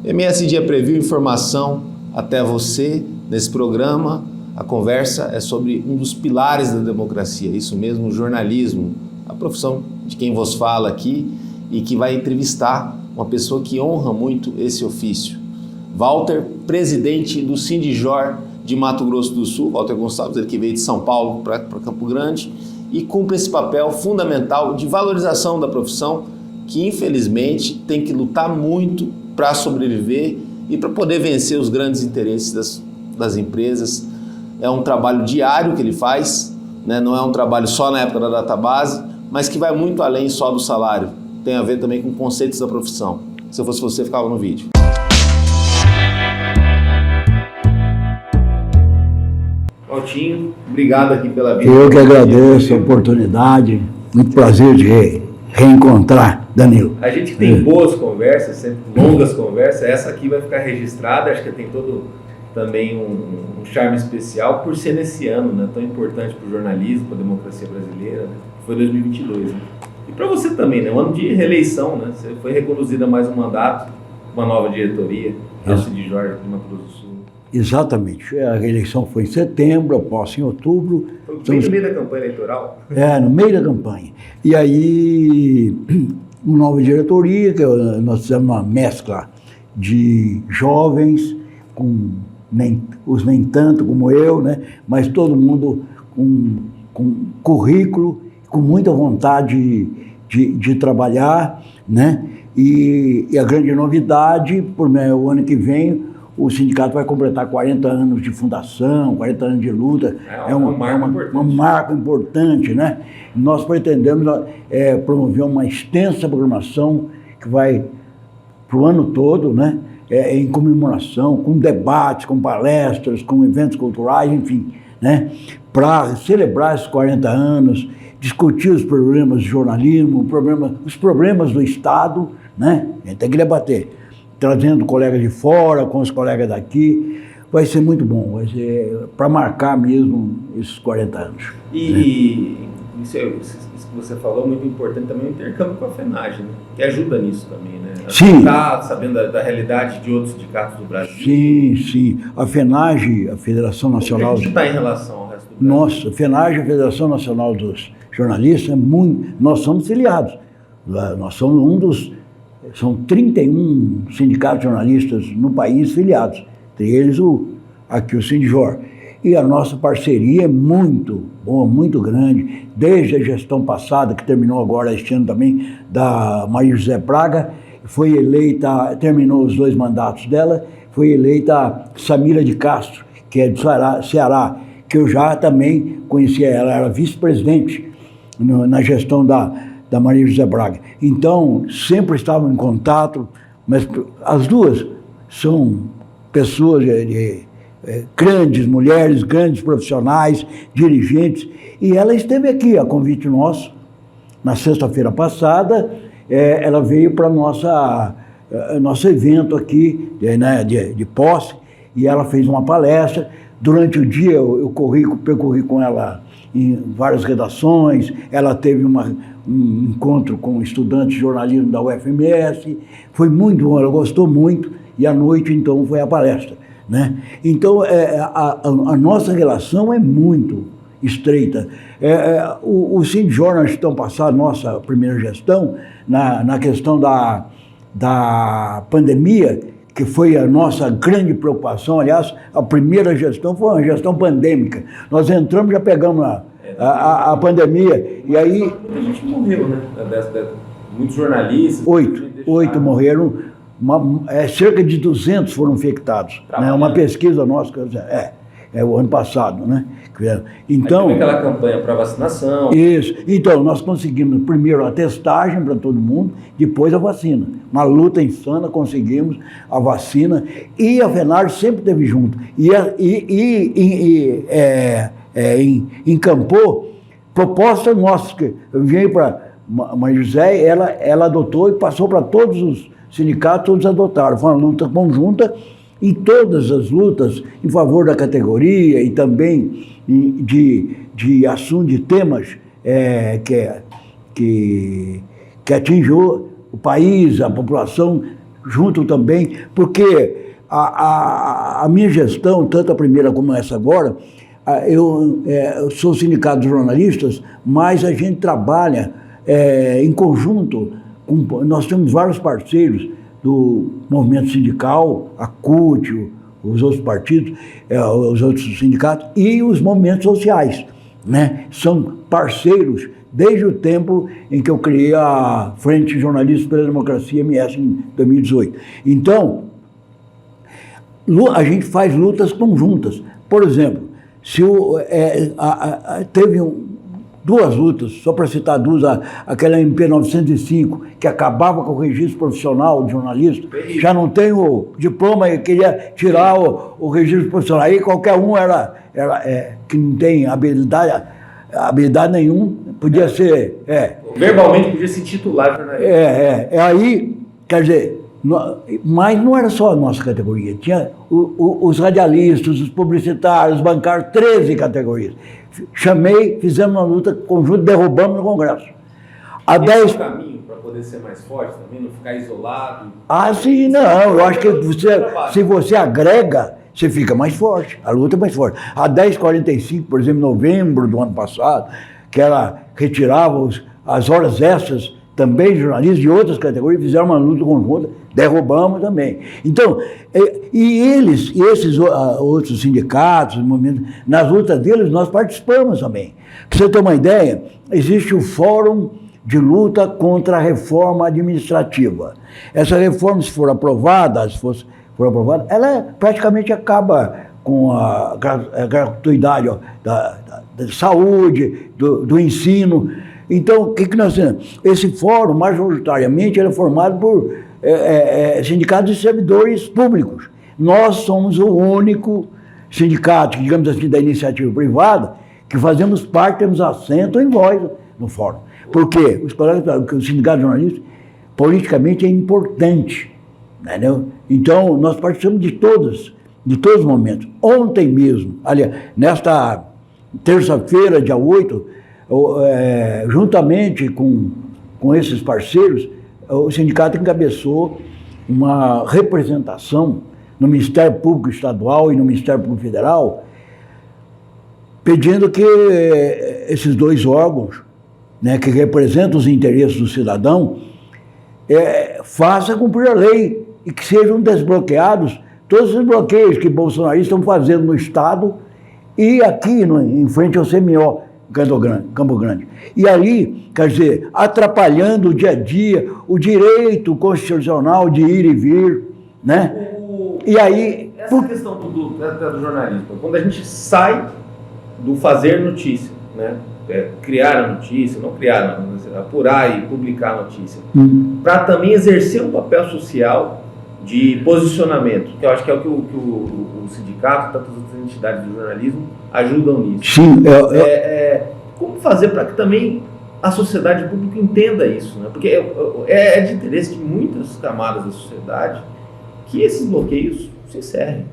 MS Dia Preview, informação até você nesse programa. A conversa é sobre um dos pilares da democracia, isso mesmo, o jornalismo, a profissão de quem vos fala aqui e que vai entrevistar uma pessoa que honra muito esse ofício. Walter, presidente do Sindijor de Mato Grosso do Sul, Walter Gonçalves, ele que veio de São Paulo para Campo Grande e cumpre esse papel fundamental de valorização da profissão que, infelizmente, tem que lutar muito para sobreviver e para poder vencer os grandes interesses das empresas. É um trabalho diário que ele faz, né? Não é um trabalho só na época da database, mas que vai muito além só do salário. Tem a ver também com conceitos da profissão. Se eu fosse você, ficava no vídeo. Valtinho, obrigado aqui pela vida. Eu que agradeço a oportunidade. Muito prazer de reencontrar, Danilo. A gente tem boas conversas, sempre longas conversas. Essa aqui vai ficar registrada, acho que tem todo também um charme especial por ser nesse ano, né, tão importante para o jornalismo, para a democracia brasileira, né, que foi 2022. Né? E para você também, né, um ano de reeleição, né, você foi reconduzido a mais um mandato, uma nova diretoria, a Sindijor aqui no Mato Grosso do Sul. Exatamente. A reeleição foi em setembro, a posse em outubro. Foi bem no meio da campanha eleitoral? No meio da campanha. E aí, uma nova diretoria, que nós fizemos uma mescla de jovens, os nem tanto como eu, né? Mas todo mundo com currículo, com muita vontade de trabalhar, né? E a grande novidade, o ano que vem, o sindicato vai completar 40 anos de fundação, 40 anos de luta. É uma marca importante, né? Nós pretendemos promover uma extensa programação que vai para o ano todo, né? Em comemoração, com debates, com palestras, com eventos culturais, enfim, né? Para celebrar esses 40 anos, discutir os problemas do jornalismo, os problemas do Estado, né? A gente tem que debater. Trazendo colegas de fora, com os colegas daqui, vai ser muito bom, vai ser para marcar mesmo esses 40 anos. E isso que você falou é muito importante também, o intercâmbio com a FENAGE, né? Que ajuda nisso também, né? Sim. Está sabendo da realidade de outros sindicatos do Brasil? Sim. A FENAGE, a Federação Nacional... Como a gente está em relação ao resto do Brasil? Nossa, a FENAGE, a Federação Nacional dos Jornalistas, nós somos filiados. Nós somos são 31 sindicatos jornalistas no país filiados, entre eles aqui o Sindijor. E a nossa parceria é muito boa, muito grande, desde a gestão passada, que terminou agora este ano também, da Maria José Braga, foi eleita, terminou os 2 mandatos dela, foi eleita a Samira de Castro, que é do Ceará, que eu já também conhecia, ela era vice-presidente na gestão da Maria José Braga. Então, sempre estavam em contato, mas as duas são pessoas grandes mulheres, grandes profissionais, dirigentes, e ela esteve aqui, a convite nosso, na sexta-feira passada, ela veio para nosso evento aqui, né, de posse, e ela fez uma palestra. Durante o dia eu percorri com ela em várias redações, ela teve um encontro com estudantes de jornalismo da UFMS, foi muito bom, ela gostou muito, e à noite então foi a palestra, né? Então a nossa relação é muito estreita. O Sindijor, na gestão passada, nossa primeira gestão, na questão da pandemia, que foi a nossa grande preocupação, aliás, a primeira gestão foi uma gestão pandêmica. Nós entramos, já pegamos a pandemia, e aí... Muita gente morreu, né? Muitos jornalistas... 8 morreram, cerca de 200 foram infectados. Né? Uma pesquisa nossa, o ano passado, né? Então, aquela campanha para vacinação. Isso. Então, nós conseguimos primeiro a testagem para todo mundo, depois a vacina. Uma luta insana, conseguimos a vacina, e a FENAGE sempre esteve junto. Encampou proposta nossa, que veio para a Maria José, ela adotou e passou para todos os sindicatos, todos adotaram. Foi uma luta conjunta, e todas as lutas em favor da categoria e também de assunto de temas que atingiu o país, a população, junto também, porque a minha gestão, tanto a primeira como essa agora, eu sou sindicato de jornalistas, mas a gente trabalha em conjunto, nós temos vários parceiros do movimento sindical, a CUT, os outros partidos, os outros sindicatos e os movimentos sociais, né? São parceiros desde o tempo em que eu criei a Frente Jornalistas pela Democracia, MS, em 2018. Então, a gente faz lutas conjuntas. Por exemplo, se teve duas lutas, só para citar duas, aquela MP 905, que acabava com o registro profissional de jornalista, já não tem o diploma e queria tirar o registro profissional. Aí qualquer um que não tem habilidade nenhuma, podia ser... Verbalmente podia se titular jornalista. Aí, quer dizer, mas não era só a nossa categoria, tinha os radialistas, os publicitários, os bancários, 13 categorias. Fizemos uma luta conjunta, derrubamos no Congresso. Esse é o caminho para poder ser mais forte também, não ficar isolado? Sim, não. Eu acho que se você agrega, você fica mais forte. A luta é mais forte. A 1045, por exemplo, em novembro do ano passado, que ela retirava as horas extras também de jornalistas de outras categorias, fizeram uma luta conjunta, derrubamos também. Então, esses outros sindicatos, nas lutas deles, nós participamos também. Para você ter uma ideia, existe o Fórum de Luta contra a Reforma Administrativa. Essa reforma, se for aprovada, ela praticamente acaba com a gratuidade da saúde, do ensino. Então, o que nós temos? Esse fórum, majoritariamente, ele é formado por sindicatos de servidores públicos. Nós somos o único sindicato, digamos assim, da iniciativa privada, que fazemos parte, temos assento em voz no fórum. Por quê? Os colegas falam que o sindicato de jornalistas, politicamente, é importante. Entendeu? Então, nós participamos de todos os momentos. Ontem mesmo, aliás, nesta terça-feira, dia 8, juntamente com esses parceiros, o sindicato encabeçou uma representação no Ministério Público Estadual e no Ministério Público Federal, pedindo que esses dois órgãos, né, que representam os interesses do cidadão, façam cumprir a lei e que sejam desbloqueados todos os bloqueios que bolsonaristas estão fazendo no Estado e aqui em frente ao CMO, Campo Grande. E ali, quer dizer, atrapalhando o dia a dia, o direito constitucional de ir e vir, né? E aí... Essa questão do jornalismo, quando a gente sai do fazer notícia, né? Criar a notícia, não criar, apurar e publicar a notícia, para também exercer um papel social de posicionamento, que eu acho que é o que o sindicato, tanto as outras entidades do jornalismo, ajudam nisso. Sim. Como fazer para que também a sociedade pública entenda isso, né? Porque é de interesse de muitas camadas da sociedade que esses bloqueios se encerrem.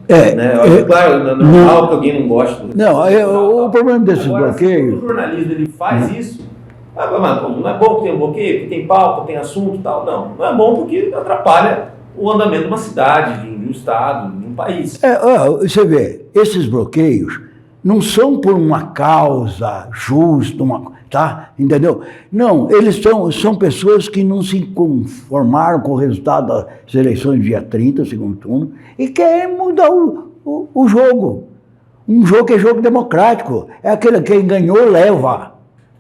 Claro, é normal que alguém não goste do... o problema desses bloqueios... Se o jornalista ele faz isso, mas não é bom que tenha bloqueio, que tem pauta, tem assunto e tal. Não é bom porque atrapalha o andamento de uma cidade, de um estado, de um país. Você vê, esses bloqueios não são por uma causa justa, tá? Entendeu? Não, eles são pessoas que não se conformaram com o resultado das eleições do dia 30, segundo turno, e querem mudar o jogo. Um jogo que é jogo democrático. É aquele que quem ganhou leva.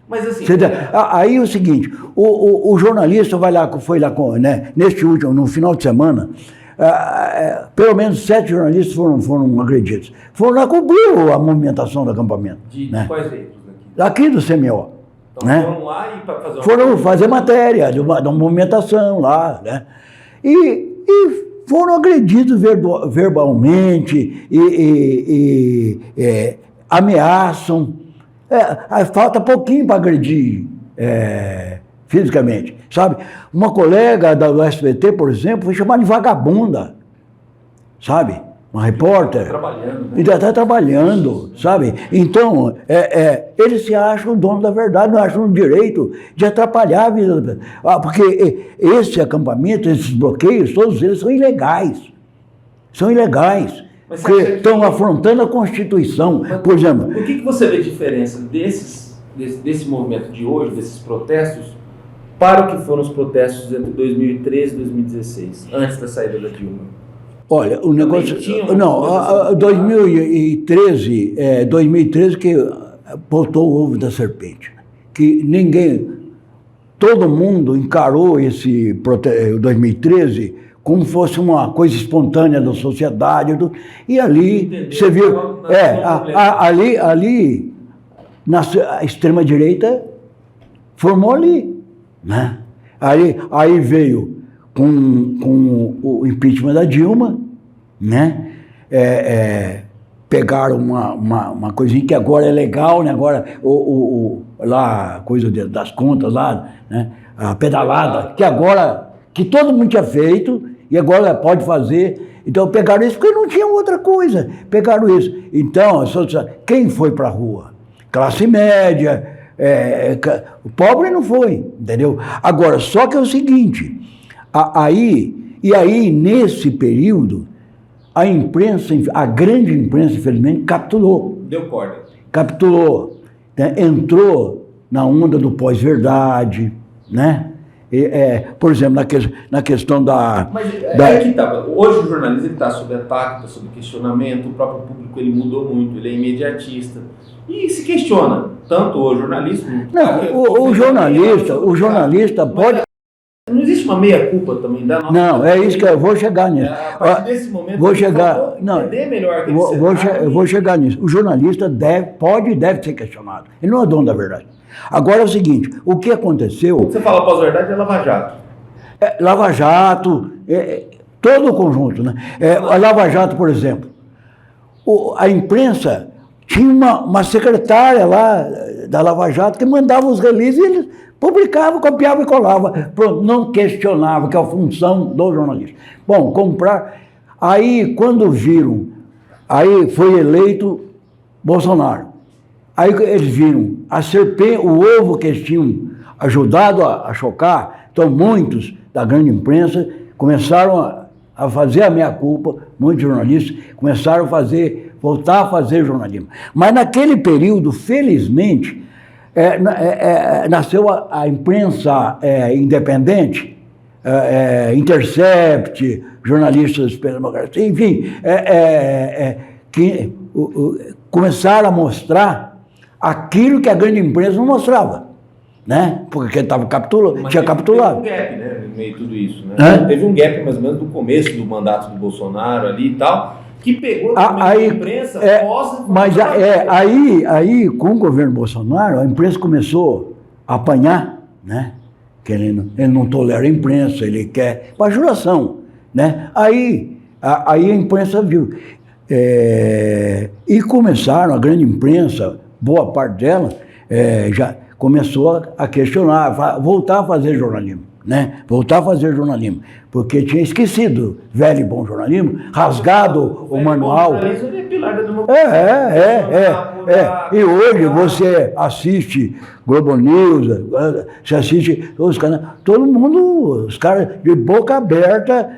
Mas assim... Aí é o seguinte, o jornalista foi lá, né, no final de semana, pelo menos 7 jornalistas foram agredidos. Foram lá cobrir a movimentação do acampamento. De quais veículos aqui? Aqui do CMO. Então né? Foram lá e para fazer foram fazer matéria de uma movimentação lá, né? E foram agredidos verbalmente e ameaçam. Falta pouquinho para agredir fisicamente, sabe? Uma colega do SBT, por exemplo, foi chamada de vagabunda, sabe? uma repórter. Trabalhando, né? Ainda está trabalhando, sabe? Então, eles se acham dono da verdade, não acham o direito de atrapalhar a vida da pessoa. Porque esse acampamento, esses bloqueios, todos eles são ilegais. São ilegais. Porque estão afrontando a Constituição. Por exemplo. O que você vê de diferença desse movimento de hoje, desses protestos, para o que foram os protestos entre 2013 e 2016, antes da saída da Dilma? Olha, o negócio... Não, 2013 que botou o ovo da serpente. Que ninguém... Todo mundo encarou esse 2013 como fosse uma coisa espontânea da sociedade. E ali, entendeu? Você viu... Ali a extrema-direita formou ali, né? Aí veio com o impeachment da Dilma, né? Pegaram uma coisinha que agora é legal, né? Agora lá, a coisa das contas lá, né? A pedalada, que todo mundo tinha feito e agora pode fazer. Então pegaram isso porque não tinha outra coisa, pegaram isso. Então, quem foi para a rua? Classe média, o pobre não foi, entendeu? Agora, só que é o seguinte, aí nesse período, a imprensa, a grande imprensa, infelizmente, capitulou. Deu corda. Capitulou, né? Entrou na onda do pós-verdade, né? Por exemplo, na questão da... Mas que tá. Hoje o jornalismo está sob ataque, está sob questionamento, o próprio público ele mudou muito, ele é imediatista. E se questiona, tanto o jornalismo... Não, o jornalista pode... Não existe uma meia-culpa também da nossa... Não, é isso que eu vou chegar nisso. A partir desse momento, vou chegar, entender melhor eu vou chegar nisso. O jornalista pode e deve ser questionado. Ele não é dono da verdade. Agora é o seguinte, o que aconteceu... Você fala pós-verdade é Lava Jato. Lava Jato, todo o conjunto, né? A Lava Jato, por exemplo, a imprensa tinha uma secretária lá da Lava Jato que mandava os releases e eles publicavam, copiavam e colavam. Não questionava, que é a função do jornalista. Bom, comprar... Aí, quando viram, aí foi eleito Bolsonaro. Aí eles viram a serpente, o ovo que eles tinham ajudado a chocar, então muitos da grande imprensa começaram a fazer a meia-culpa, muitos jornalistas começaram voltar a fazer jornalismo. Mas naquele período, felizmente, nasceu a imprensa independente, Intercept, jornalistas pela democracia, enfim, que começaram a mostrar aquilo que a grande imprensa não mostrava, né? Porque tinha capitulado. Teve um gap, né, no meio de tudo isso, né? Teve um gap mais ou menos no começo do mandato do Bolsonaro ali e tal, que pegou a imprensa mas aí, com o governo Bolsonaro, a imprensa começou a apanhar, né? Que ele não tolera a imprensa, ele quer bajulação, né? Aí a imprensa viu. E começaram, a grande imprensa, boa parte dela, já começou a questionar, voltar a fazer jornalismo, né? Voltar a fazer jornalismo, porque tinha esquecido velho e bom jornalismo, rasgado o manual. E hoje você assiste Globo News, você assiste todos os canais, todo mundo, os caras de boca aberta,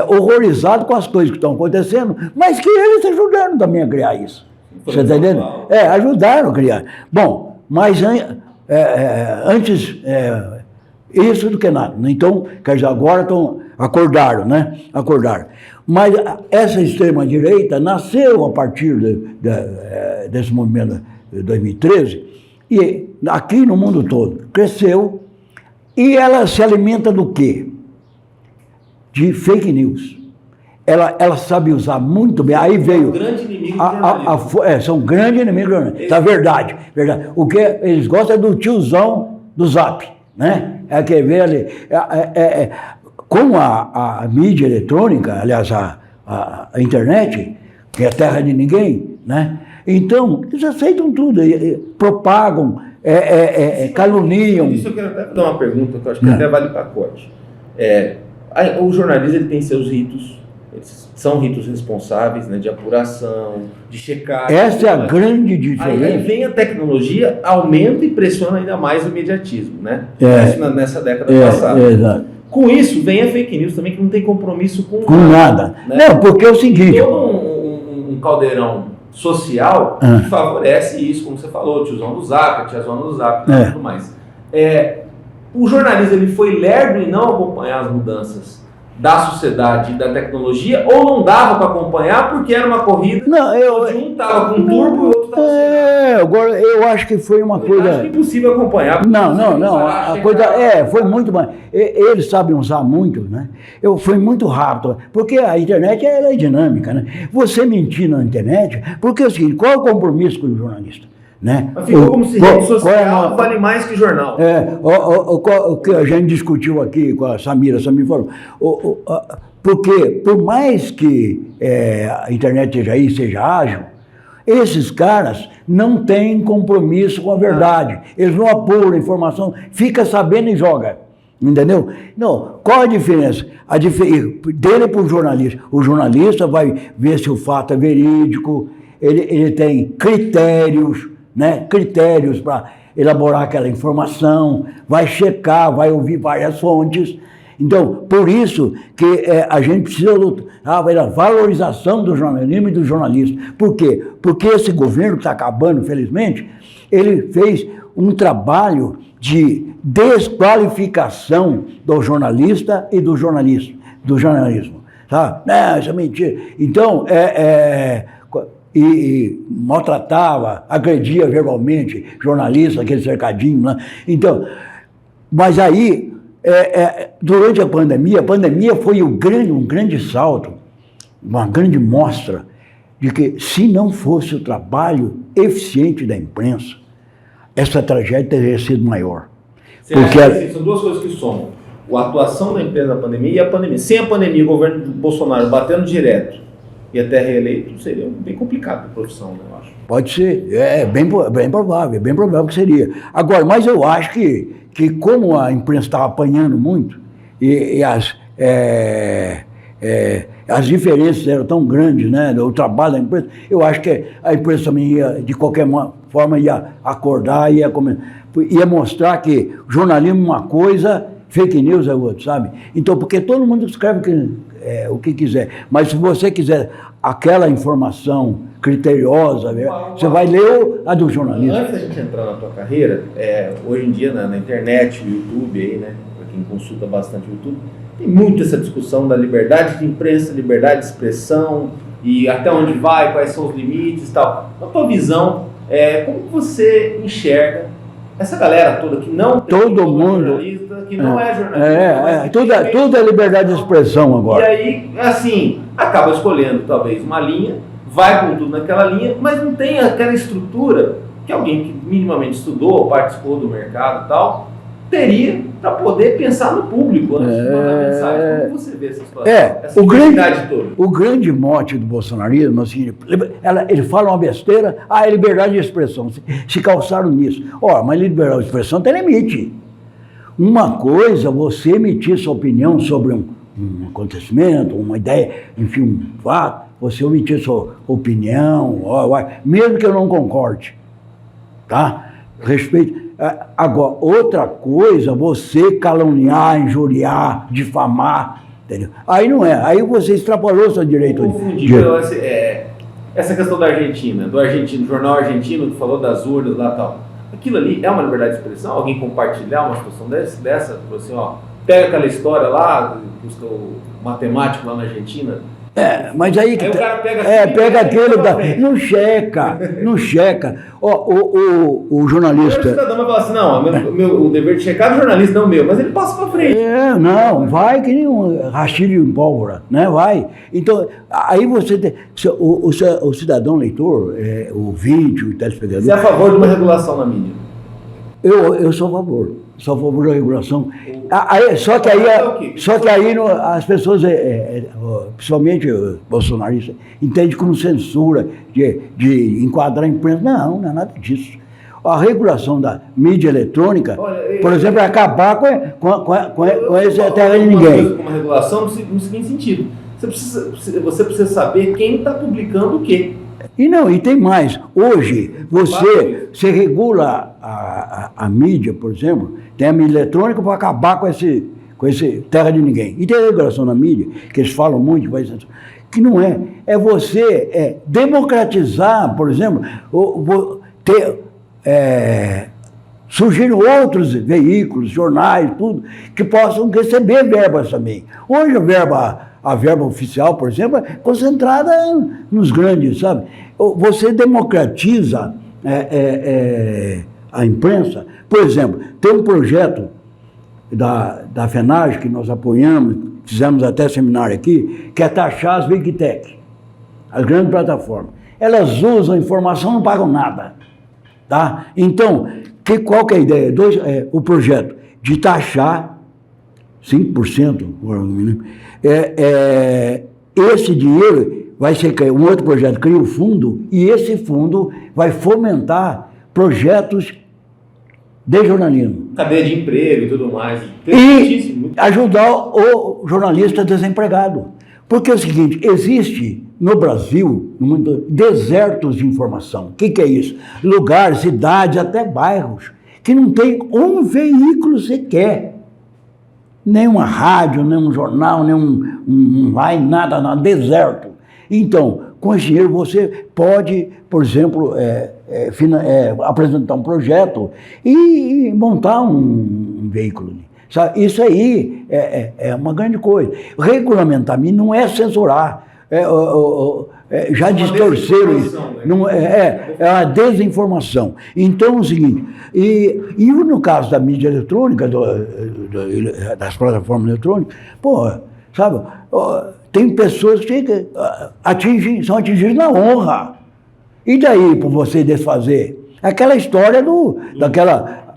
horrorizado com as coisas que estão acontecendo, mas que eles ajudaram também a criar isso. Você está entendendo? Ajudaram a criar. Bom, mas antes isso do que nada. Então, quer dizer, agora acordaram, né? Acordaram. Mas essa extrema-direita nasceu a partir desse movimento de 2013 e aqui no mundo todo cresceu e ela se alimenta do quê? De fake news. Ela sabe usar muito bem. Aí veio... São grandes inimigos do jornalismo. Tá, verdade. O que eles gostam é do tiozão do Zap, né? Quer ver ali... Como a mídia eletrônica, aliás, a internet, que é a terra de ninguém, né? Então, eles aceitam tudo, propagam, caluniam. Isso eu quero até dar uma pergunta que eu acho que até vale pacote. O jornalismo ele tem seus ritos, Eles são ritos responsáveis, né, de apuração, de checagem. Essa é a grande diferença. Aí vem a tecnologia, aumenta e pressiona ainda mais o imediatismo, né? Isso nessa década passada. Exato. Com isso, vem a fake news também, que não tem compromisso com nada. Né? Não, porque é o seguinte... Tem todo um caldeirão social que favorece isso, como você falou, tiozão do Zap, tiazona do Zap e tudo mais. O jornalismo ele foi lerdo em não acompanhar as mudanças da sociedade e da tecnologia, ou não dava para acompanhar porque era uma corrida onde um estava com turbo e o outro estava sem. Agora eu acho que foi uma coisa... Acho que é impossível acompanhar. Não. A coisa foi muito mais. Eles sabem usar muito, né? Foi muito rápido, porque a internet ela é dinâmica, né? Você mentir na internet, porque é o seguinte, qual é o compromisso com o jornalista? Né? Mas ficou como se rede social vale mais que jornal. O que a gente discutiu aqui com a Samira falou, porque por mais que a internet seja aí, seja ágil, esses caras não têm compromisso com a verdade. Eles não apuram a informação, fica sabendo e joga. Entendeu? Não, qual a diferença? Dele para o jornalista. O jornalista vai ver se o fato é verídico, ele tem critérios, né? Critérios para elaborar aquela informação, vai checar, vai ouvir várias fontes. Então, por isso que a gente precisa lutar pela valorização do jornalismo e do jornalista. Por quê? Porque esse governo que está acabando, felizmente, ele fez um trabalho de desqualificação do jornalista e do jornalismo. Tá? Isso é mentira. Então, e maltratava, agredia verbalmente jornalistas, aquele cercadinho lá. Então, mas aí, durante a pandemia foi um grande salto, uma grande mostra de que se não fosse o trabalho eficiente da imprensa, essa tragédia teria sido maior. Porque são duas coisas que somam. A atuação da imprensa na pandemia e a pandemia. Sem a pandemia, o governo do Bolsonaro batendo direto e até reeleito, seria bem complicado a profissão, né, eu acho. Pode ser, bem provável que seria. Agora, mas eu acho que como a imprensa estava apanhando muito, e as diferenças eram tão grandes, né, do trabalho da imprensa, eu acho que a imprensa também ia, de qualquer forma, ia acordar, ia mostrar que jornalismo é uma coisa, fake news é outra, sabe? Então, porque todo mundo escreve o que quiser, mas se você quiser aquela informação criteriosa, você vai ler a do jornalismo. Antes da gente entrar na tua carreira, hoje em dia na internet, no YouTube, aí, né, para quem consulta bastante o YouTube, tem muito essa discussão da liberdade de imprensa, liberdade de expressão e até onde vai, quais são os limites e tal. Na tua visão, como você enxerga essa galera toda que não tem jornalista, que não é jornalista. Tudo é liberdade de expressão agora. E aí, assim, acaba escolhendo talvez uma linha, vai com tudo naquela linha, mas não tem aquela estrutura que alguém que minimamente estudou, participou do mercado e tal, teria para poder pensar no público antes de mandar mensagem. Como você vê essa situação? Essa liberdade toda? O grande mote do bolsonarismo, assim, ele fala uma besteira, é liberdade de expressão, se calçaram nisso. Mas liberdade de expressão tem limite. Uma coisa, você emitir sua opinião sobre um acontecimento, uma ideia, enfim, um fato, você emitir sua opinião, mesmo que eu não concorde, tá? Respeito. Agora, outra coisa, você caluniar, injuriar, difamar, entendeu? Aí não é, aí você extrapolou seu direito. Essa questão da Argentina, do jornal argentino que falou das urnas lá e tal, aquilo ali é uma liberdade de expressão? Alguém compartilhar uma situação dessa? Assim, pega aquela história lá, o matemático lá na Argentina. Mas aí o cara pega aquele, não checa. O jornalista. O cidadão vai falar assim, não, o dever de checar é do jornalista, não o meu, mas ele passa para frente. Não, vai que nem um rastilho em pólvora, né? Vai. Então, aí você tem, o cidadão leitor, o vídeo, o telespectador. Você é a favor de uma regulação na mídia? Eu sou a favor. Só a favor da regulação. Só que aí as pessoas, principalmente bolsonaristas, entendem como censura de enquadrar a imprensa. Não é nada disso. A regulação da mídia eletrônica, por exemplo, é acabar com esse terra de ninguém. Uma regulação no seguinte sentido. você precisa saber quem está publicando o quê. E tem mais. Hoje, você regula a mídia, por exemplo, tem a mídia eletrônica para acabar com esse terra de ninguém. E tem a regulação na mídia, que eles falam muito, que não é. É você democratizar, por exemplo, surgiram outros veículos, jornais, tudo, que possam receber verbas também. Hoje a verba oficial, por exemplo, é concentrada nos grandes, sabe? Você democratiza a imprensa. Por exemplo, tem um projeto da FENAGE que nós apoiamos, fizemos até seminário aqui, que é taxar as Big Tech, as grandes plataformas. Elas usam a informação, não pagam nada. Tá? Então, qual que é a ideia? O projeto de taxar 5%, esse dinheiro vai ser, um outro projeto cria um fundo, e esse fundo vai fomentar projetos de jornalismo. Cadeia de emprego e tudo mais. E ajudar o jornalista desempregado. Porque é o seguinte, existe no Brasil, no mundo, desertos de informação. O que é isso? Lugares, cidades, até bairros, que não tem um veículo sequer. Nem uma rádio, nem um jornal, nem um nada, deserto. Então, com esse dinheiro você pode, por exemplo, apresentar um projeto e montar um veículo. Sabe? Isso aí é uma grande coisa. Regulamentar não é censurar. Já distorceram isso. É a desinformação. Então é o seguinte, e no caso da mídia eletrônica, das plataformas eletrônicas, sabe, tem pessoas que são atingidas na honra. E daí, por você desfazer? Aquela história daquela...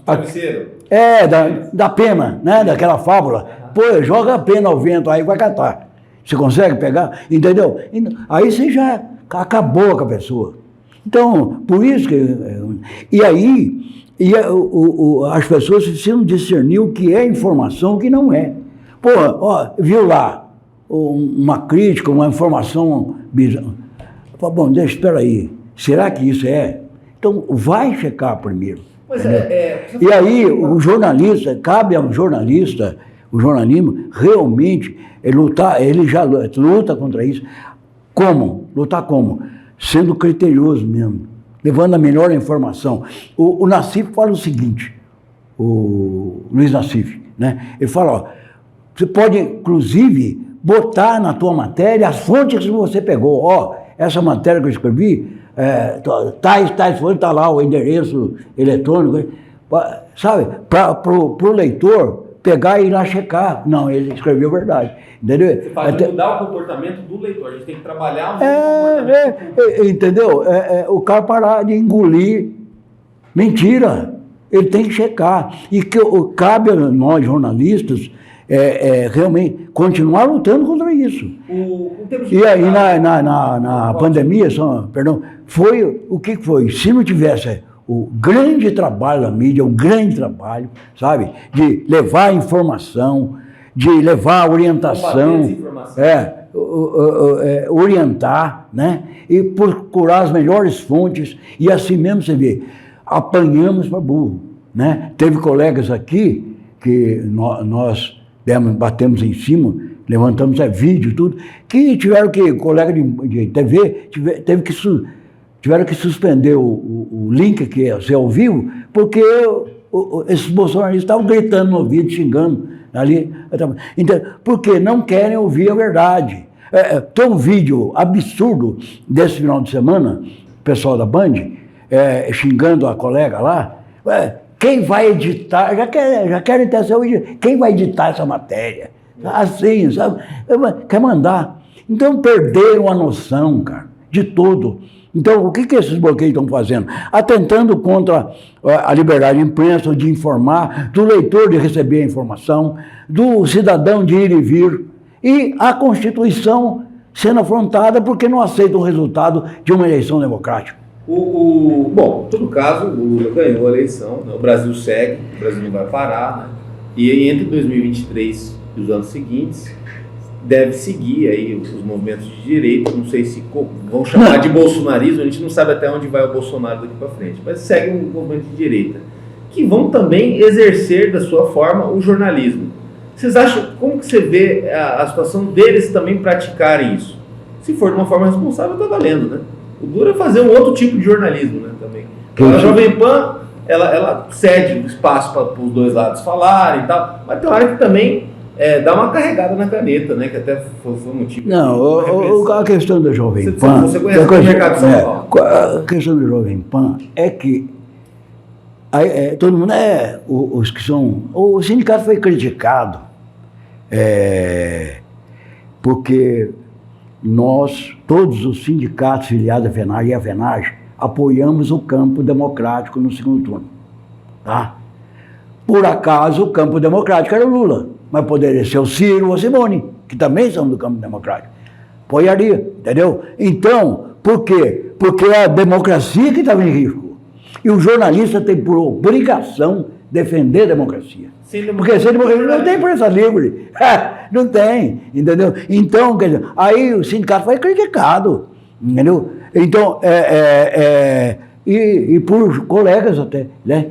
da pena, né? Daquela fábula. Joga a pena ao vento, aí vai catar. Você consegue pegar? Entendeu? Aí você já acabou com a pessoa. Então, por isso que... as pessoas precisam discernir o que é informação e o que não é. Viu lá uma crítica, uma informação bizarra. Bom, espera aí. Será que isso é? Então, vai checar primeiro. E aí, o jornalista, cabe ao jornalista, o jornalismo, realmente ele já luta contra isso. Como? Lutar como? Sendo criterioso mesmo, levando a melhor informação. O Nassif fala o seguinte, o Luiz Nassif, né? Ele fala, você pode, inclusive, botar na tua matéria as fontes que você pegou. Essa matéria que eu escrevi, tais fontes, está lá o endereço eletrônico, sabe? Para o leitor pegar e ir lá checar. Não, ele escreveu a verdade. Entendeu? Você faz mudar o comportamento do leitor. A gente tem que trabalhar o comportamento. Entendeu? O cara parar de engolir mentira. Ele tem que checar. E cabe a nós, jornalistas, realmente continuar lutando contra isso. E aí, na pandemia, foi o que foi? Se não tivesse o grande trabalho da mídia, um grande trabalho, sabe? De levar informação, de levar orientação, orientar, né? E procurar as melhores fontes, e assim mesmo você vê, apanhamos para burro, né? Teve colegas aqui que nós batemos em cima, levantamos vídeo, tudo, que colega de TV, tiveram que suspender o link que ia ser ao vivo, porque esses bolsonaristas estavam gritando no ouvido, xingando ali. Então, porque não querem ouvir a verdade. Tem um vídeo absurdo desse final de semana, o pessoal da Band, xingando a colega lá. Quem vai editar, já querem ter seu vídeo, quem vai editar essa matéria? Assim, sabe? Quer mandar. Então perderam a noção, cara, de tudo. Então, o que esses bloqueios estão fazendo? Atentando contra a liberdade de imprensa, de informar, do leitor de receber a informação, do cidadão de ir e vir, e a Constituição sendo afrontada porque não aceita o resultado de uma eleição democrática. Bom, em todo caso, o Lula ganhou a eleição, né? O Brasil segue, o Brasil não vai parar, né? E aí, entre 2023 e os anos seguintes, deve seguir aí os movimentos de direita, não sei se vão chamar de bolsonarismo, a gente não sabe até onde vai o Bolsonaro daqui para frente, mas segue um movimento de direita, que vão também exercer da sua forma o jornalismo. Vocês acham, como que você vê a situação deles também praticarem isso? Se for de uma forma responsável, está valendo, né? O duro é fazer um outro tipo de jornalismo, né, também. A Jovem Pan, ela cede espaço para os dois lados falarem e tal, mas tem hora que também dá uma carregada na caneta, né, que até foi motivo... Não, a questão da Jovem Pan... Você conhece o mercado de São Paulo? A questão da Jovem Pan é que todo mundo os que são... O sindicato foi criticado porque nós, todos os sindicatos filiados à FENAGE e à FENAGE, apoiamos o campo democrático no segundo turno. Tá? Por acaso, o campo democrático era o Lula, mas poderia ser o Ciro ou a Simone, que também são do campo democrático. Apoiaria, entendeu? Então, por quê? Porque é a democracia que estava em risco. E o jornalista tem por obrigação defender a democracia. Porque sem democracia não tem imprensa livre. Não tem, entendeu? Então, quer dizer, aí o sindicato foi criticado, entendeu? Então, e por colegas até, né?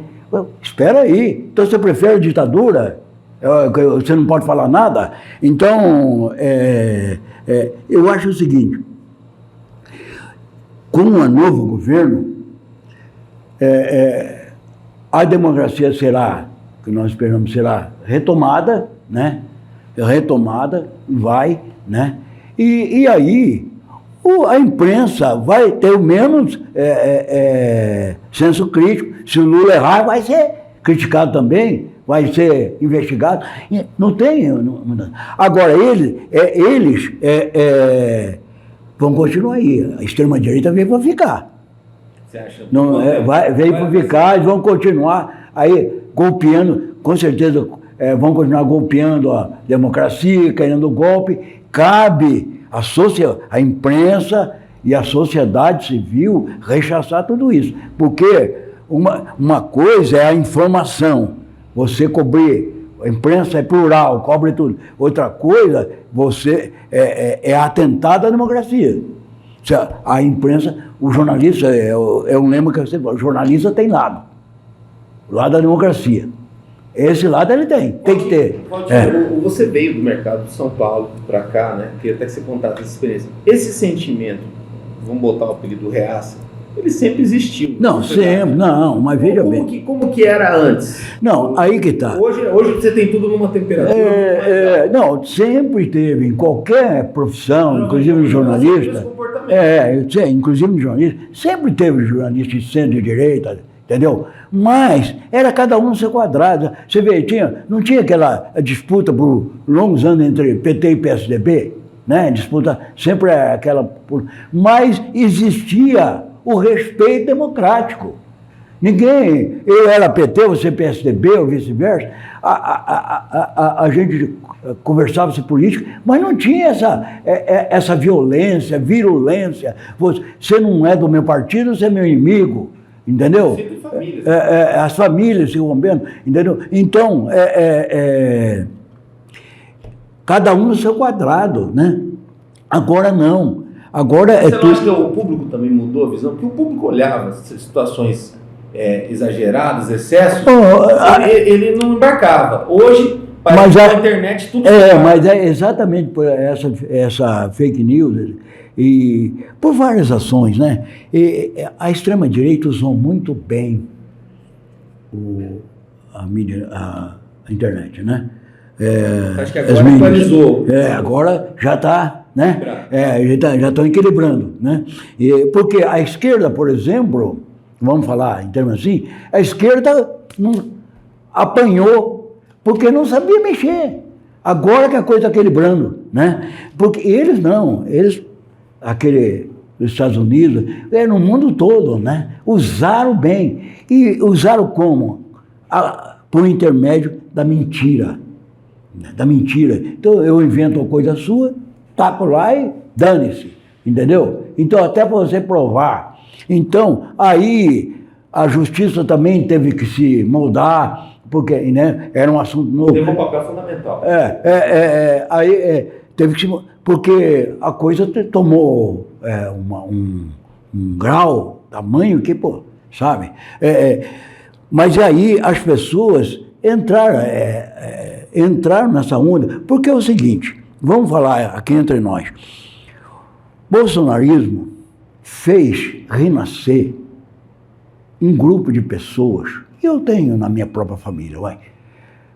Espera aí, então você prefere a ditadura? Você não pode falar nada? Então, eu acho o seguinte, com um novo governo, a democracia será, que nós esperamos será retomada, né? Retomada, vai, né? E aí a imprensa vai ter o menos senso crítico. Se o Lula errar, vai ser criticado também, vai ser investigado. Não tem. Agora, eles vão continuar aí. A extrema-direita veio para ficar. Você acha? Veio para ficar, eles vão continuar aí golpeando, com certeza vão continuar golpeando a democracia, querendo o golpe. Cabe a imprensa e a sociedade civil rechaçar tudo isso. Porque uma coisa é a informação, você cobrir, a imprensa é plural, cobre tudo. Outra coisa, você é atentado à democracia. A imprensa, o jornalista, é um lema que você fala, o jornalista tem lado, o lado da democracia. Esse lado ele tem que ter. Você veio do mercado de São Paulo para cá, né? Queria até que você contasse essa experiência. Esse sentimento, vamos botar o apelido Reaça, ele sempre existiu. Não, sempre, não, mas veja bem. Como que era antes? Não, aí que está. Hoje você tem tudo numa temperatura. Não, sempre teve, em qualquer profissão, inclusive no jornalista. Inclusive no jornalista, sempre teve jornalista de centro-direita, entendeu? Mas era cada um no seu quadrado. Você vê, não tinha aquela disputa por longos anos entre PT e PSDB, né? Disputa sempre aquela. Mas existia o respeito democrático. Ninguém, eu era PT, você PSDB ou vice-versa, a gente conversava sobre política, mas não tinha essa violência, virulência. Você não é do meu partido, você é meu inimigo. Entendeu? As famílias se rompendo, entendeu? Então, cada um no seu quadrado, né? Agora não. Agora Você não acha que o público também mudou a visão? Porque o público olhava situações exageradas, excessos, ele não embarcava. Hoje, parece que na internet tudo mas é exatamente por essa fake news e por várias ações, né? A extrema-direita usou muito bem a mídia, a internet, né? Acho que agora atualizou. Agora já está, né? Já estão equilibrando, né? Porque a esquerda, por exemplo, vamos falar em termos assim, a esquerda apanhou porque não sabia mexer. Agora que a coisa está equilibrando, né? Porque eles dos Estados Unidos, no mundo todo, né? Usaram bem. E usaram como? Por intermédio da mentira. Da mentira. Então, eu invento uma coisa sua, taco lá e dane-se. Entendeu? Então, até para você provar. Então, aí, a justiça também teve que se moldar, porque, né, era um assunto novo. Teve um papel fundamental. teve que porque a coisa tomou um grau, tamanho que, pô, sabe? Mas aí as pessoas entraram nessa onda, porque é o seguinte, vamos falar aqui entre nós. Bolsonarismo fez renascer um grupo de pessoas, que eu tenho na minha própria família,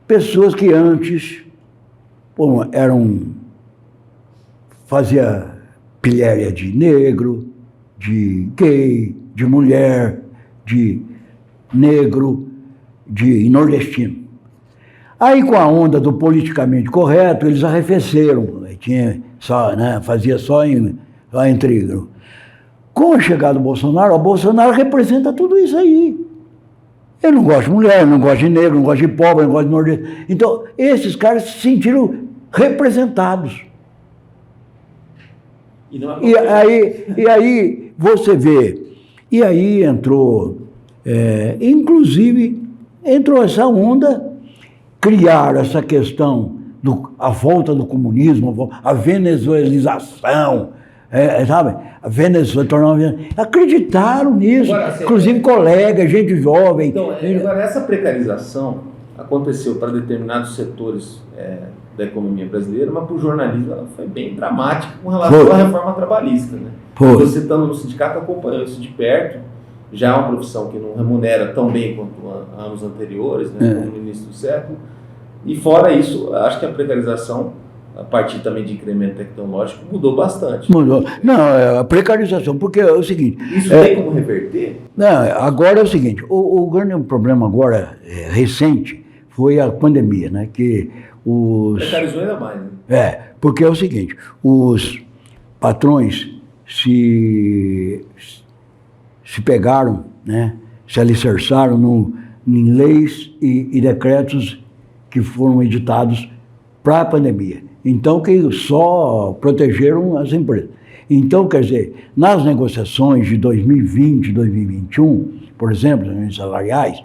pessoas que antes fazia pilhéria de negro, de gay, de mulher, de negro, de nordestino. Aí, com a onda do politicamente correto, eles arrefeceram. Fazia só entre... Com a chegada do Bolsonaro, o Bolsonaro representa tudo isso aí. Ele não gosta de mulher, não gosta de negro, não gosta de pobre, não gosta de nordestino. Então, esses caras se sentiram representados. E aí você vê, e aí inclusive, entrou essa onda, criar essa questão, a volta do comunismo, a venezuelização, sabe? A Venezuela acreditaram nisso, agora, inclusive colegas, gente jovem. Então, agora, essa precarização aconteceu para determinados setores da economia brasileira, mas para o jornalismo ela foi bem dramática com relação à reforma trabalhista, né? Você estando no sindicato acompanhando isso de perto, já é uma profissão que não remunera tão bem quanto anos anteriores, né, como no início do século. E fora isso, acho que a precarização, a partir também de incremento tecnológico, mudou bastante. Mudou. Não, a precarização, porque é o seguinte... Isso tem como reverter? Não, agora é o seguinte, o grande problema agora, recente, foi a pandemia, né? Que precarizou ainda mais, né? Porque é o seguinte, os patrões se pegaram, né? Se alicerçaram em leis e decretos que foram editados para a pandemia. Então, que só protegeram as empresas. Então, quer dizer, nas negociações de 2020 e 2021, por exemplo, nas salariais,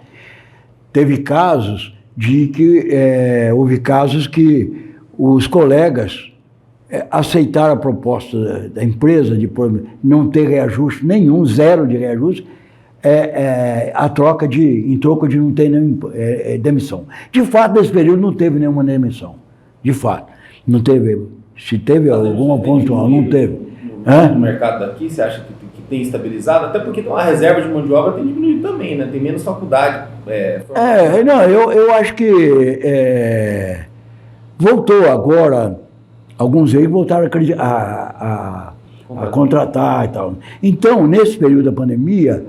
houve casos que os colegas aceitaram a proposta da empresa de não ter reajuste nenhum, zero de reajuste, em troca de não ter nenhuma demissão. De fato, nesse período não teve nenhuma demissão. De fato. Não teve. Se teve alguma pontual, não teve. No mercado daqui, você acha que tem estabilizado? Até porque a reserva de mão de obra tem diminuído também, né? Tem menos faculdade. Eu acho que voltou agora, alguns aí voltaram a contratar e tal. Então, nesse período da pandemia,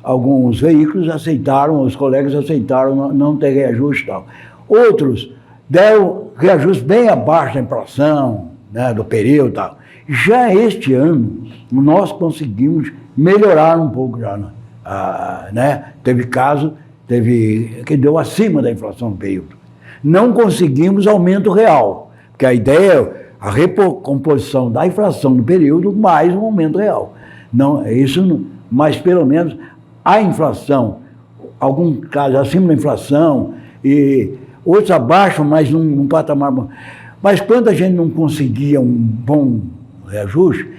alguns veículos aceitaram, os colegas aceitaram não ter reajuste e tal. Outros deram reajuste bem abaixo da inflação, né, do período e tal. Já este ano, nós conseguimos melhorar um pouco já, né? Teve caso que deu acima da inflação no período. Não conseguimos aumento real, porque a ideia é a recomposição da inflação no período mais um aumento real. Não, mas pelo menos a inflação, algum caso acima da inflação e outros abaixo, mas num patamar bom. Mas quando a gente não conseguia um bom reajuste,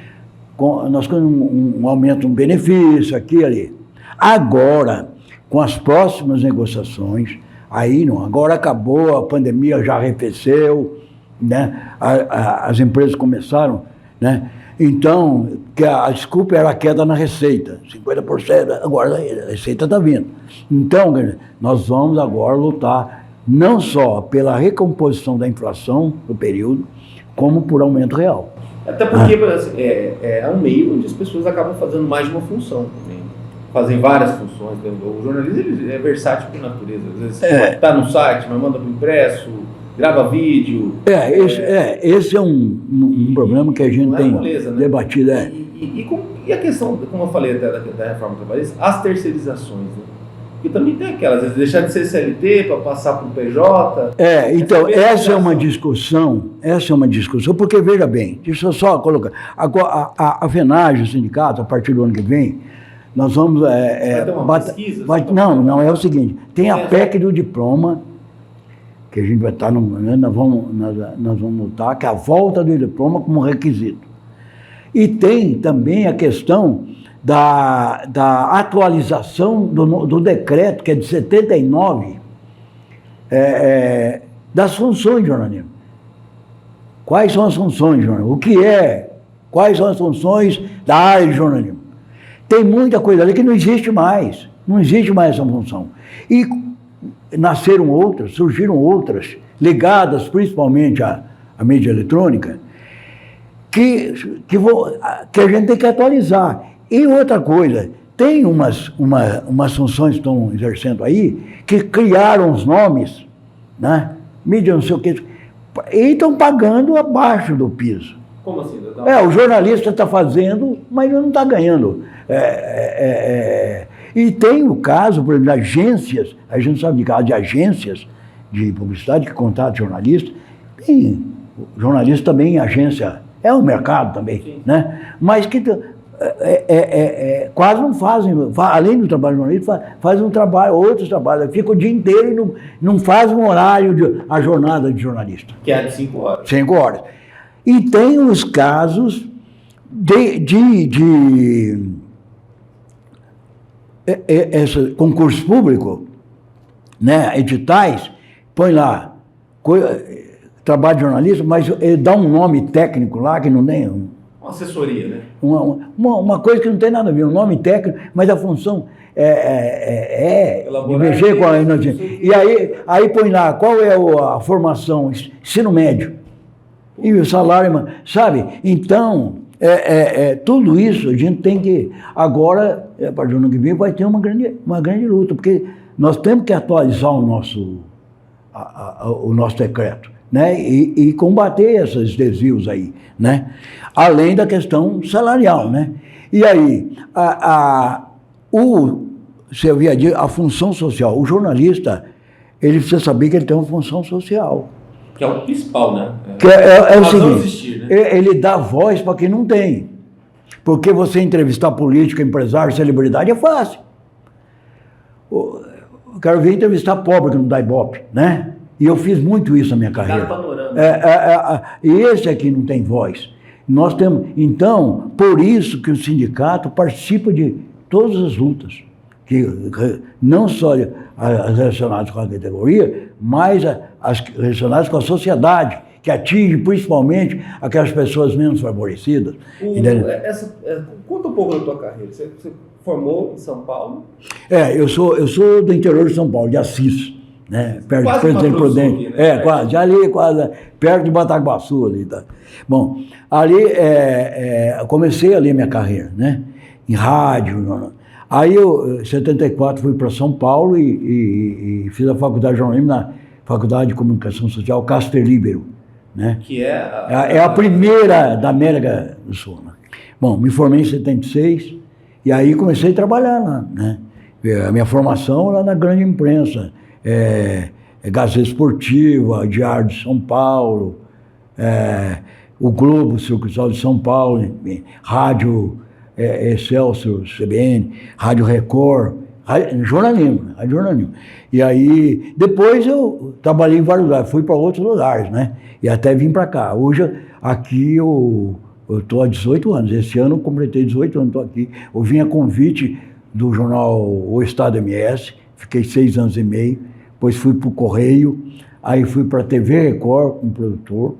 nós conseguimos um aumento, um benefício aqui e ali. Agora, com as próximas negociações, aí não, agora acabou, a pandemia já arrefeceu, né? As empresas começaram, né? Então, a desculpa era a queda na receita, 50%, agora a receita está vindo. Então, nós vamos agora lutar não só pela recomposição da inflação no período, como por aumento real. Até porque é um meio onde as pessoas acabam fazendo mais de uma função também. Fazem várias funções. O jornalismo ele é versátil por natureza. Às vezes está no site, mas manda para o impresso, grava vídeo. Esse é um problema que a gente tem debatido. E a questão, como eu falei até da reforma trabalhista, as terceirizações, né? E também tem aquelas, às vezes deixar de ser CLT para passar para o PJ. Então, essa é uma discussão, porque veja bem, deixa eu só colocar, agora a FENAGE, o sindicato, a partir do ano que vem, nós vamos... vai ter uma pesquisa? Não, é o seguinte, tem a PEC do diploma, que a gente vai estar, nós vamos lutar, que é a volta do diploma como requisito. E tem também a questão da atualização do decreto, que é de 79, das funções de jornalismo. Quais são as funções de jornalismo? O que é? Quais são as funções da área de jornalismo? Tem muita coisa ali que não existe mais. Não existe mais essa função. E nasceram outras, surgiram outras, ligadas principalmente à mídia eletrônica, que a gente tem que atualizar. E outra coisa, tem umas funções que estão exercendo aí, que criaram os nomes, né? Mídia não sei o quê, e estão pagando abaixo do piso. Como assim? O jornalista está fazendo, mas não está ganhando. E tem o caso, por exemplo, de agências, a gente sabe de caso de agências de publicidade que contratam jornalistas. Tem jornalista também, agência, é um mercado também, sim, né? Mas que quase não fazem, além do trabalho jornalista, fazem outros trabalhos, fica o dia inteiro e não faz um horário, a jornada de jornalista. Que é de 5 horas. 5 horas. E tem os casos de esse concurso público, né, editais, põe lá, trabalho de jornalista, mas ele dá um nome técnico lá que não tem... Uma assessoria, né? Uma coisa que não tem nada a ver, um nome técnico, mas a função de mexer com a energia. E aí põe lá, qual é a formação? Ensino médio. E o salário, sabe? Então, tudo isso a gente tem que... Agora, a partir do ano que vem, vai ter uma grande luta, porque nós temos que atualizar o nosso decreto, né? E combater esses desvios aí, né? Além da questão salarial, né? E aí, você havia dito, a função social, o jornalista, ele precisa saber que ele tem uma função social. Que é o principal, né? Que é o seguinte, existir, né? Ele dá voz para quem não tem. Porque você entrevistar político, empresário, celebridade é fácil. Eu quero ver entrevistar pobre que não dá ibope, né? E eu fiz muito isso na minha carreira. E esse aqui não tem voz. Nós temos, então, por isso que o sindicato participa de todas as lutas, que não só as relacionadas com a categoria, mas as relacionadas com a sociedade, que atinge principalmente aquelas pessoas menos favorecidas. Conta um pouco da tua carreira. Você formou em São Paulo? Eu sou do interior de São Paulo, de Assis, né? Perto de Presidente Prudente. Aqui, né? Quase, ali, quase, perto de Bataguaçu ali, tá? Bom, ali comecei ali a minha carreira, né? Em rádio. Aí em 74 fui para São Paulo e fiz a faculdade de jornalismo na Faculdade de Comunicação Social Casper Líbero, né? Que é a primeira da América do Sul, né? Bom, me formei em 76 e aí comecei a trabalhar lá, né? A minha formação lá na grande imprensa, Gazeta Esportiva, Diário de São Paulo, o Globo, Circuito de São Paulo, Rádio Excelsior, CBN, Rádio Record, jornalismo. E aí, depois eu trabalhei em vários lugares, fui para outros lugares, né? E até vim para cá. Hoje, aqui eu estou há 18 anos. Esse ano eu completei 18 anos, estou aqui. Eu vim a convite do jornal O Estado MS, fiquei 6 anos e meio, depois fui para o Correio, aí fui para a TV Record como produtor,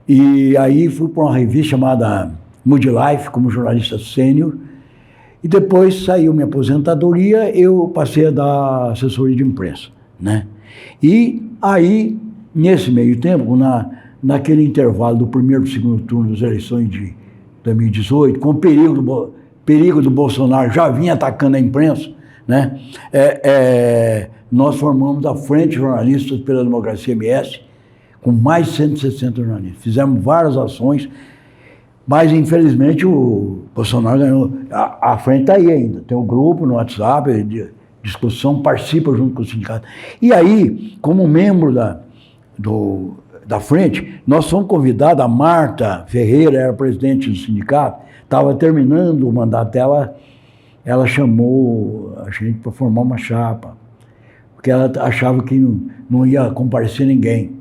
e aí fui para uma revista chamada Mood Life, como jornalista sênior, e depois saiu minha aposentadoria, eu passei a dar assessoria de imprensa, né? E aí, nesse meio tempo, naquele intervalo do primeiro e segundo turno das eleições de 2018, com o perigo do Bolsonaro já vinha atacando a imprensa, né? Nós formamos a Frente Jornalistas pela Democracia MS, com mais de 160 jornalistas. Fizemos várias ações, mas infelizmente o Bolsonaro ganhou. A frente está aí ainda, tem um grupo no WhatsApp de discussão, participa junto com o sindicato. E aí, como membro da frente, nós fomos convidados, a Marta Ferreira era presidente do sindicato, estava terminando o mandato dela, ela chamou a gente para formar uma chapa, porque ela achava que não ia comparecer ninguém,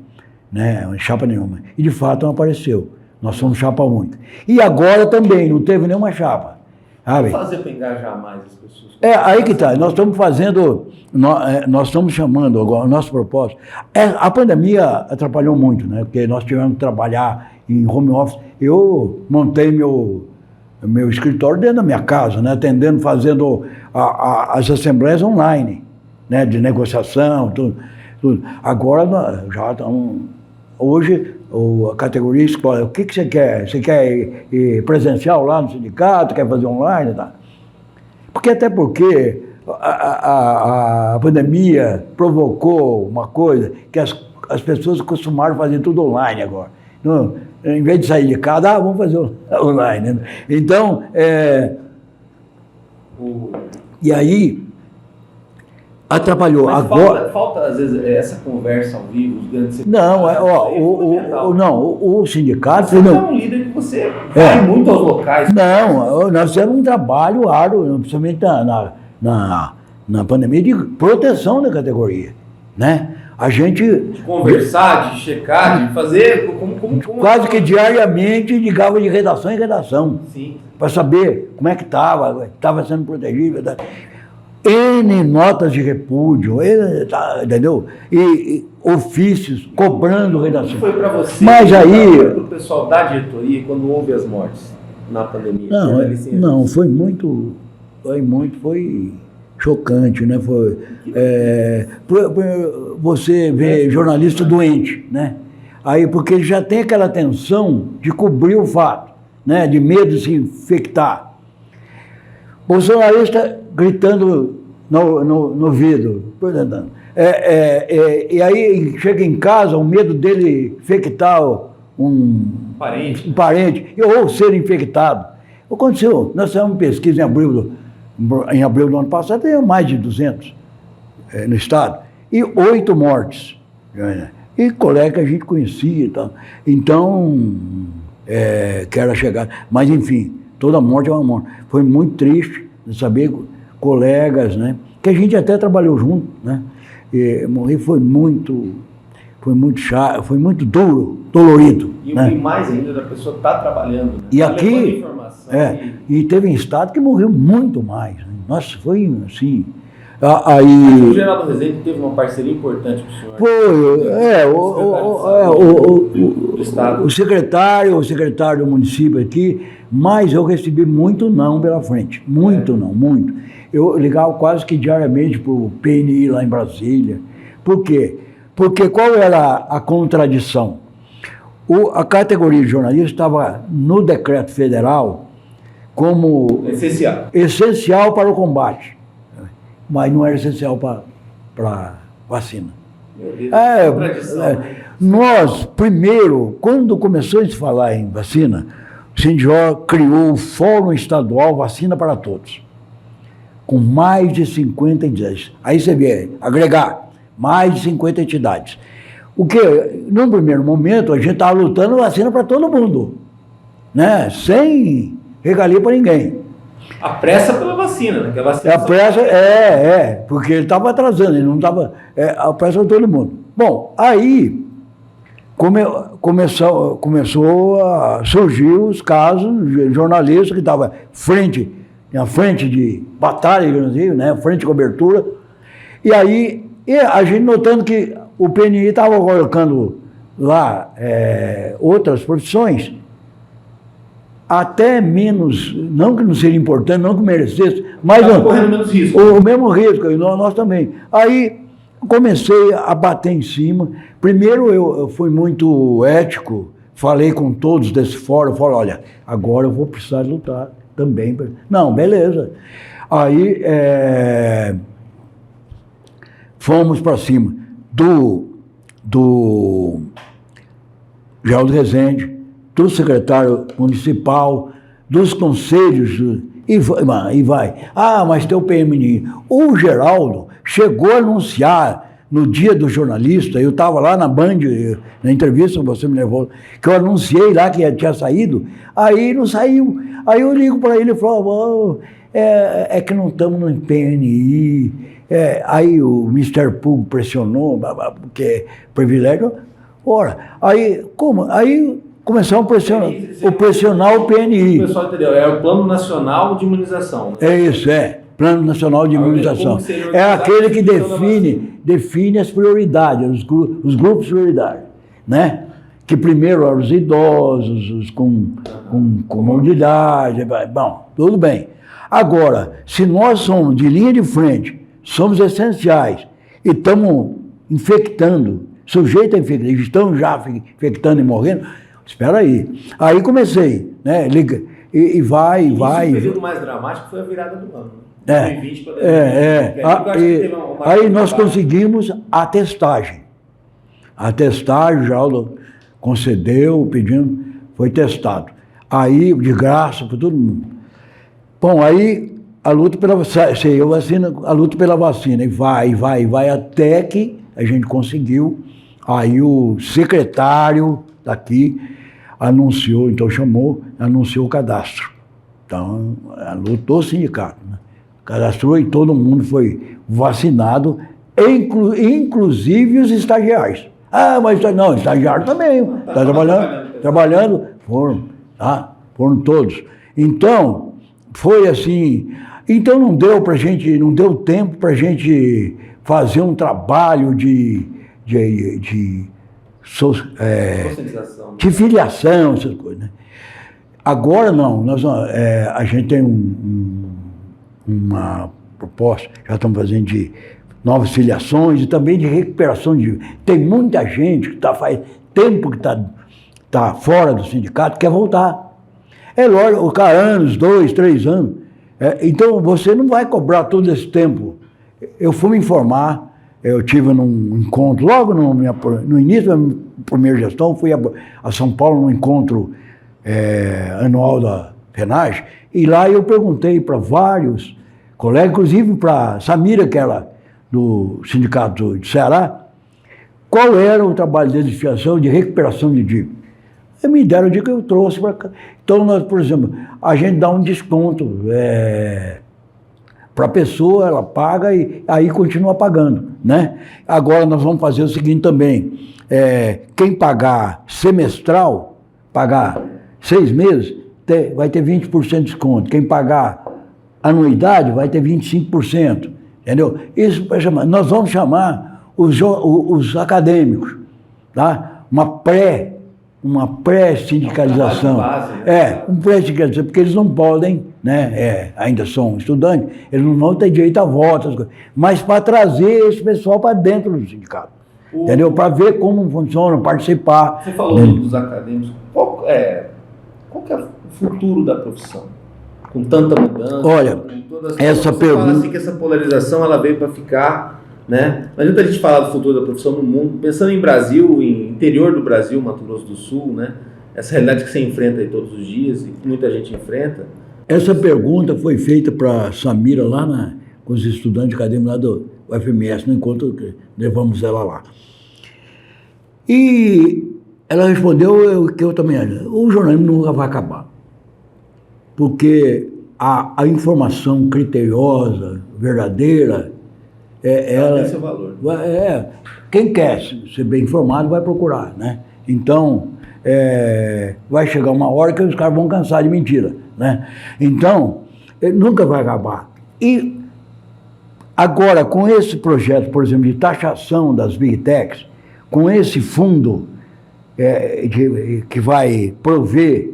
né? Chapa nenhuma. E de fato não apareceu. Nós somos chapa única. E agora também não teve nenhuma chapa. Sabe? O que fazer para engajar mais as pessoas? Aí que está. Nós estamos fazendo, nós estamos chamando agora, o nosso propósito. A pandemia atrapalhou muito, né? Porque nós tivemos que trabalhar em home office. Eu montei meu escritório dentro da minha casa, né? Atendendo, fazendo as assembleias online, né? De negociação, tudo. Agora já estamos. Hoje, a categoria escola, o que você quer? Você quer ir presencial lá no sindicato? Quer fazer online? Tá? Até porque a pandemia provocou uma coisa que as pessoas acostumaram a fazer tudo online agora. Não, em vez de sair de casa, vamos fazer online. Né? Então, e aí atrapalhou. Mas agora falta, às vezes, essa conversa ao vivo, os grandes o sindicato... Você é um líder que você vai muito aos locais. Não, nós fizemos um trabalho árduo, principalmente na pandemia, de proteção da categoria, né? A gente... De conversar, de checar, de fazer... Quase que diariamente ligava de redação em redação. Sim. Para saber como é que estava sendo protegido. N notas de repúdio, entendeu? E ofícios cobrando redação. O que foi para você? Mas aí... Para o pessoal da diretoria, quando houve as mortes na pandemia? Não, foi chocante, né? Você vê jornalista doente, né? Aí, porque ele já tem aquela tensão de cobrir o fato, né? De medo de se infectar. Bolsonarista gritando no vidro, e aí chega em casa, o medo dele infectar um parente ou ser infectado. Aconteceu, nós fizemos pesquisa em abril do ano passado, tem mais de 200 no estado, e 8 mortes. E colega que a gente conhecia e tal. Então, que era chegada. Mas, enfim, toda morte é uma morte. Foi muito triste de saber colegas, né? Que a gente até trabalhou junto, né? E morrer foi muito chato, foi muito dolorido. E né? O que mais ainda da pessoa está trabalhando. Né? E aqui, e teve estado que morreu muito mais. Né? Nossa, foi assim... O Geraldo Rezende teve uma parceria importante com o senhor. O secretário do município aqui, mas eu recebi muito não pela frente, muito. Eu ligava quase que diariamente para o PNI lá em Brasília. Por quê? Porque qual era a contradição? A categoria de jornalista estava no decreto federal como essencial para o combate. Mas não era essencial para vacina. Nós, primeiro, quando começou a se falar em vacina, o CNJ criou o Fórum Estadual Vacina para Todos, com mais de 50 entidades. Aí você vê, agregar, mais de 50 entidades. O que, num primeiro momento, a gente estava lutando vacina para todo mundo, né? Sem regalia para ninguém. A pressa pela vacina, né? A pressa, porque ele estava atrasando, ele não estava... a pressa para todo mundo. Bom, aí começou a surgir os casos de jornalistas que estavam na frente de batalha, né? Frente de cobertura. E aí, a gente notando que o PNI estava colocando lá outras profissões, até menos, não que não seria importante, não que merecesse, mas correndo menos risco. O mesmo risco, nós também. Aí comecei a bater em cima. Primeiro eu fui muito ético, falei com todos desse fórum, falei, olha, agora eu vou precisar lutar também. Não, beleza. Aí fomos para cima do Geraldo Rezende, do secretário municipal, dos conselhos, e vai. Mas tem o PMI. O Geraldo chegou a anunciar, no dia do jornalista, eu estava lá na Band, na entrevista que você me levou, que eu anunciei lá que tinha saído, aí não saiu. Aí eu ligo para ele e falo, é que não estamos no PNI, aí o Ministério Público pressionou, porque é privilégio. Ora, aí como? Aí começamos a pressionar o PNI. O pessoal entendeu, é o Plano Nacional de Imunização. É isso, Plano Nacional de Imunização. É aquele que define as prioridades, os grupos prioritários, né? Que primeiro eram os idosos, os com comorbidade, bom, tudo bem. Agora, se nós somos de linha de frente, somos essenciais e estamos infectando, sujeito a infectar, estão já infectando e morrendo, espera aí. Aí comecei, né? E vai. O período mais dramático foi a virada do ano. 2020 para 2020. Aí nós conseguimos a testagem. A testagem já concedeu, pedindo, foi testado. Aí, de graça para todo mundo. Bom, aí a luta pela vacina, e vai, até que a gente conseguiu. Aí o secretário daqui anunciou o cadastro. Então, a luta do sindicato, né? Cadastrou e todo mundo foi vacinado, inclusive os estagiários. Ah, mas não, estagiário também, está trabalhando, foram todos. Então, foi assim, então não deu tempo para a gente fazer um trabalho de filiação, essas coisas, né? Agora não, a gente tem uma proposta, já estamos fazendo de novas filiações e também de recuperação de... Tem muita gente que faz tempo que está fora do sindicato, quer voltar. É lógico, ficar anos, 2, 3 anos. Então, você não vai cobrar todo esse tempo. Eu fui me informar, eu tive num encontro, logo no início da minha primeira gestão, fui a São Paulo num encontro anual da FENAGE, e lá eu perguntei para vários colegas, inclusive para Samira, que era do Sindicato de Ceará, qual era o trabalho de filiação, de recuperação de dívida. E me deram a dica que eu trouxe para cá. Então, nós, por exemplo, a gente dá um desconto para a pessoa, ela paga e aí continua pagando, né? Agora nós vamos fazer o seguinte também, quem pagar semestral, pagar 6 meses, vai ter 20% de desconto. Quem pagar anuidade vai ter 25%, entendeu? Isso vai chamar, nós vamos chamar os acadêmicos, tá? Uma pré-sindicalização. Um pré-sindicalização, porque eles não podem, né? Ainda são estudantes, eles não vão ter direito a voto, mas para trazer esse pessoal para dentro do sindicato, entendeu? Para ver como funciona, participar. Você falou dos acadêmicos, qual que é o futuro da profissão? Com tanta mudança, olha, essa pergunta... Fala assim que essa polarização ela veio para ficar, né? Não adianta a gente falar do futuro da profissão no mundo, pensando em Brasil, em interior do Brasil, Mato Grosso do Sul, né? Essa realidade que você enfrenta aí todos os dias e que muita gente enfrenta. Essa pergunta foi feita para Samira lá com os estudantes acadêmicos lá do UFMS, no encontro que levamos ela lá. E ela respondeu que eu também acho, o jornalismo nunca vai acabar. Porque a informação criteriosa, verdadeira, ela tem seu valor. Quem quer ser bem informado vai procurar, né? Então, vai chegar uma hora que os caras vão cansar de mentira, né? Então, nunca vai acabar. E agora, com esse projeto, por exemplo, de taxação das Big Techs, com esse fundo que vai prover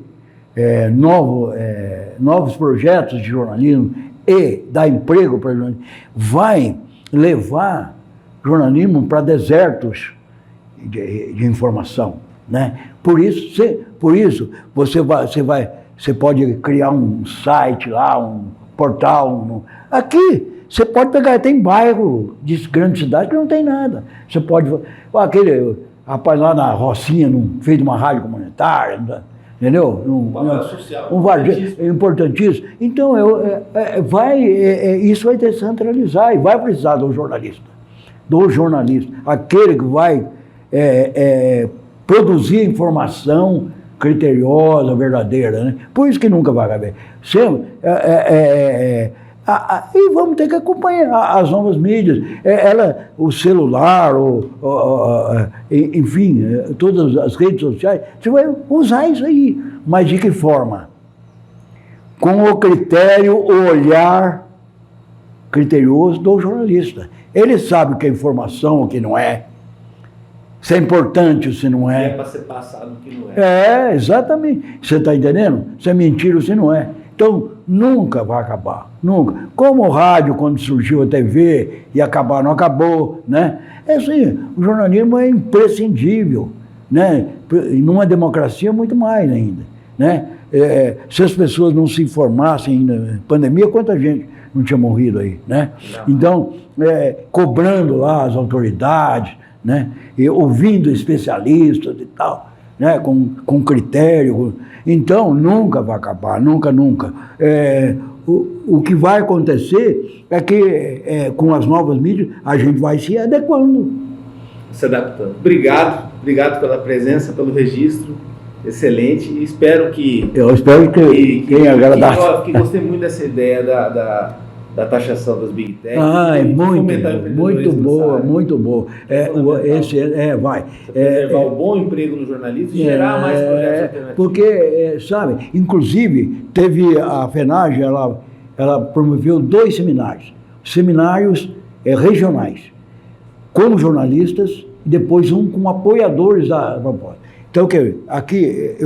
novos projetos de jornalismo e dar emprego para jornalismo, vai levar jornalismo para desertos de informação, né? Por isso você pode criar um site lá, um portal. Aqui você pode pegar, tem bairro de grande cidade que não tem nada. Você pode, aquele rapaz lá na Rocinha fez uma rádio comunitária, entendeu? Importantíssimo. Então, isso vai descentralizar e vai precisar do jornalista. Aquele que vai produzir informação criteriosa, verdadeira, né? Por isso que nunca vai haver. Sempre, e vamos ter que acompanhar as novas mídias. O celular, enfim, todas as redes sociais, você vai usar isso aí. Mas de que forma? Com o critério, o olhar criterioso do jornalista. Ele sabe o que é informação, o que não é. Se é importante ou se não é. É para ser passado o que não é. Exatamente. Você está entendendo? Se é mentira ou se não é. Então, nunca vai acabar. Nunca. Como o rádio, quando surgiu a TV, ia acabar, não acabou, né? É assim, o jornalismo é imprescindível, né? E numa democracia, muito mais ainda, né? Se as pessoas não se informassem ainda, pandemia, quanta gente não tinha morrido aí, né? Então, cobrando lá as autoridades, né? E ouvindo especialistas e tal, né? Com critério. Então, nunca vai acabar, nunca. O que vai acontecer é que, com as novas mídias, a gente vai se adequando. Se adaptando. Obrigado pela presença, pelo registro. Excelente. E espero que... Eu espero que tenha agradado. Que gostei muito dessa ideia da taxação das Big Tech. É muito boa. Vai. Preservar o bom emprego no jornalismo e gerar mais projetos alternativos. Porque, sabe, inclusive, teve a FENAGE, ela promoveu 2 seminários regionais, como jornalistas, e depois um com apoiadores da proposta. Então, aqui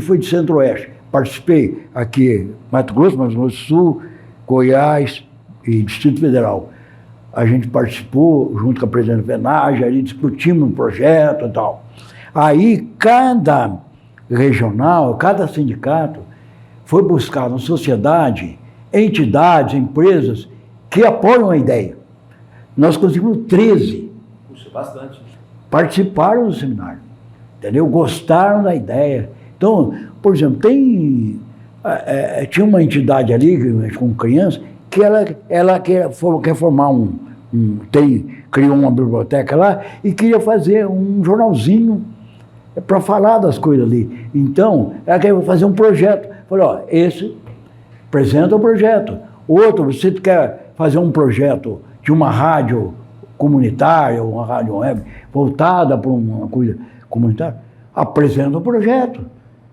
foi de Centro-Oeste, participei aqui, Mato Grosso do Sul, Goiás e Distrito Federal. A gente participou junto com a presidente da FENAGE, ali discutimos um projeto e tal. Aí, cada regional, cada sindicato foi buscar na sociedade entidades, empresas que apoiam a ideia. Nós conseguimos 13. Puxa, bastante. Participaram do seminário, entendeu? Gostaram da ideia. Então, por exemplo, tinha uma entidade ali, com crianças, que ela quer formar criou uma biblioteca lá e queria fazer um jornalzinho para falar das coisas ali. Então, ela quer fazer um projeto. Falei, esse apresenta o projeto. Outro, você quer fazer um projeto de uma rádio comunitária, uma rádio web, voltada para uma coisa comunitária, apresenta o projeto,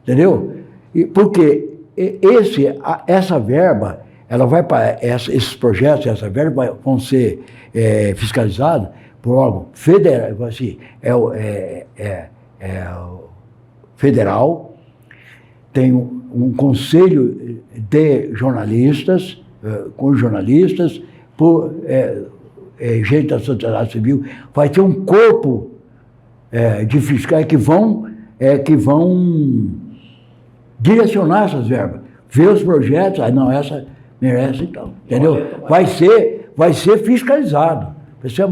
entendeu? Porque essa verba, ela vai para esses projetos, essa verba vão ser fiscalizados por órgão federal, assim, federal, tem um conselho de jornalistas, com jornalistas, por gente da sociedade civil, vai ter um corpo de fiscais que vão direcionar essas verbas, ver os projetos, essa merece e tal, entendeu? Vai ser fiscalizado, vai ser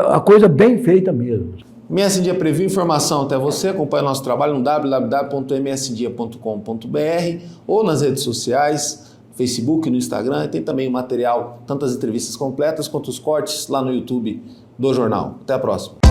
a coisa bem feita mesmo. MS Dia Preview, informação até você, acompanha o nosso trabalho no www.msdia.com.br ou nas redes sociais, Facebook, no Instagram, e tem também o material, tanto as entrevistas completas quanto os cortes lá no YouTube do jornal. Até a próxima.